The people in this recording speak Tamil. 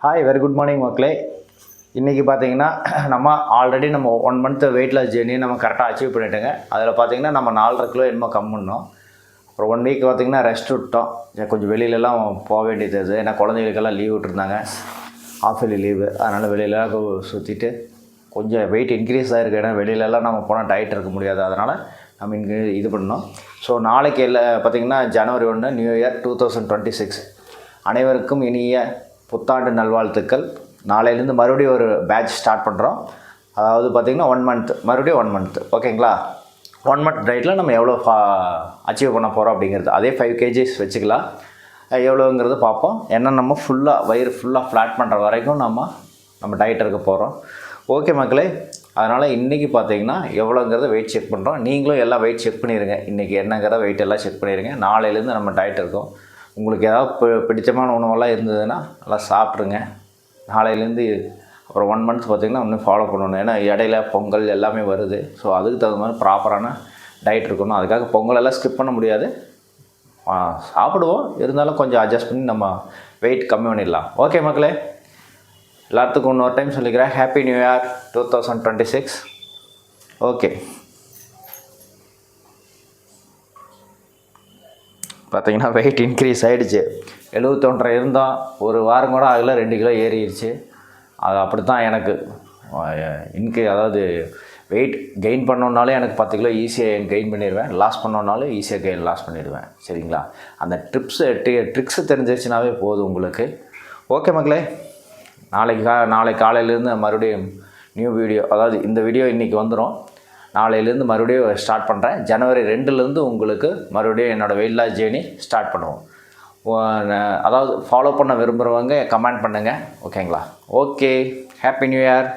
ஹாய் வெரி குட் மார்னிங் மக்களே. இன்றைக்கி பார்த்தீங்கன்னா ஆல்ரெடி நம்ம 1 மந்த் வெயிட் லாஸ் ஜேர்னி நம்ம கரெக்டாக அச்சீவ் பண்ணிட்டோங்க. அதில் பார்த்தீங்கன்னா நம்ம 4.5 கிலோ என்னமோ கம்மினோம். அப்புறம் 1 வீக் பார்த்திங்கன்னா ரெஸ்ட் விட்டோம். கொஞ்சம் வெளியிலலாம் போக வேண்டியது, ஏன்னா குழந்தைகளுக்கெல்லாம் லீவ் விட்டுருந்தாங்க, ஆஃப் இயர்லி லீவு. அதனால் வெளியிலலாம் சுற்றிட்டு கொஞ்சம் வெயிட் இன்க்ரீஸ் ஆகிருக்கு. ஏன்னா வெளியிலலாம் நம்ம போனால் டயட் இருக்க முடியாது, அதனால் நம்ம இங்கே இது பண்ணோம். ஸோ நாளைக்கு பார்த்திங்கன்னா ஜனவரி 1 நியூ இயர் 2026. அனைவருக்கும் இனிய புத்தாண்டு நல்வாழ்த்துக்கள். நாளையிலேருந்து மறுபடியும் ஒரு பேட்ச் ஸ்டார்ட் பண்ணுறோம். அதாவது பார்த்திங்கன்னா 1 மந்த், மறுபடியும் 1 மந்த், ஓகேங்களா? 1 மந்த் டயட்டில் நம்ம எவ்வளோ அச்சீவ் பண்ண போகிறோம் அப்படிங்கிறது, அதே 5 kgs வச்சுக்கலாம். எவ்வளோங்கிறது பார்ப்போம். ஏன்னா நம்ம வயிறு ஃபுல்லாக ஃப்ளாட் பண்ணுற வரைக்கும் நம்ம டயட் இருக்க போகிறோம். ஓகே மக்களே, அதனால் இன்றைக்கி பார்த்தீங்கன்னா எவ்வளோங்கிறத வெயிட் செக் பண்ணுறோம். நீங்களும் எல்லாம் வெயிட் செக் பண்ணிடுங்க. இன்றைக்கி என்னங்கிறத வெயிட் எல்லாம் செக் பண்ணிடுங்க. நாளையிலேருந்து நம்ம டயட் இருக்கோம். உங்களுக்கு ஏதாவது பிடிச்சமான உணவெல்லாம் இருந்ததுன்னா நல்லா சாப்பிட்ருங்க. நாளையிலேருந்து அப்புறம் 1 மந்த் பார்த்திங்கன்னா இன்னும் ஃபாலோ பண்ணணும். ஏன்னா இடையில பொங்கல் எல்லாமே வருது. ஸோ அதுக்கு தகுந்த மாதிரி ப்ராப்பரான டயட் இருக்கணும். அதுக்காக பொங்கலெல்லாம் ஸ்கிப் பண்ண முடியாது, சாப்பிடுவோம். இருந்தாலும் கொஞ்சம் அட்ஜஸ்ட் பண்ணி நம்ம வெயிட் கம்மி பண்ணிடலாம். ஓகே மக்களே, எல்லாத்துக்கும் இன்னொரு டைம் சொல்லிக்கிறேன், ஹாப்பி நியூ இயர் 2026. ஓகே, பார்த்திங்கன்னா வெயிட் இன்க்ரீஸ் ஆகிடுச்சு. 71.5 இருந்தால் ஒரு வாரம் கூட ஆகல, 2 கிலோ ஏறிடுச்சு. அது அப்படி தான் எனக்கு அதாவது வெயிட் கெயின் பண்ணோன்னாலே எனக்கு 10 கிலோ ஈஸியாக கெயின் பண்ணிடுவேன், லாஸ் பண்ணோன்னாலும் ஈஸியாக லாஸ் பண்ணிடுவேன். சரிங்களா? அந்த ட்ரிக்ஸு தெரிஞ்சிச்சுனாவே போதும் உங்களுக்கு. ஓகே மக்களே, நாளைக்கு காலையிலேருந்து மறுபடியும் நியூ வீடியோ, அதாவது இந்த வீடியோ இன்றைக்கி வந்துடும். நாளையிலேருந்து மறுபடியும் ஸ்டார்ட் பண்ணுறேன். ஜனவரி 2லேருந்து உங்களுக்கு மறுபடியும் என்னோடய வெயிட் லாஸ் ஜேர்னி ஸ்டார்ட் பண்ணுவோம். அதாவது ஃபாலோ பண்ண விரும்புகிறவங்க கமெண்ட் பண்ணுங்கள், ஓகேங்களா? Okay, happy new year.